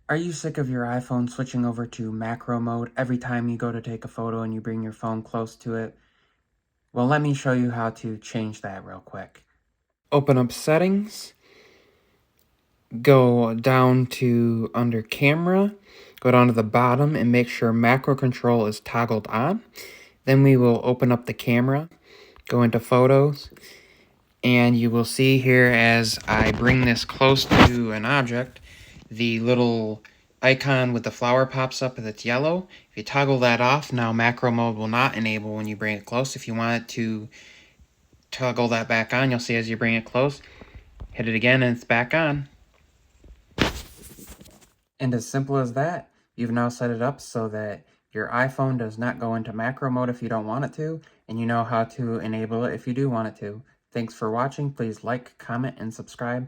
Are you sick of your iPhone switching over to macro mode every time you go to take a photo and you bring your phone close to it? Well, let me show you how to change that real quick. Open up Settings, go down to under Camera, go down to the bottom and make sure Macro Control is toggled on. Then we will open up the camera, go into Photos, and you will see here as I bring this close to an object, the little icon with the flower pops up that's yellow. If you toggle that off, now macro mode will not enable when you bring it close. If you want it to toggle that back on, you'll see as you bring it close, hit it again and it's back on. And as simple as that, you've now set it up so that your iPhone does not go into macro mode if you don't want it to, and you know how to enable it if you do want it to. Thanks for watching. Please like, comment, and subscribe.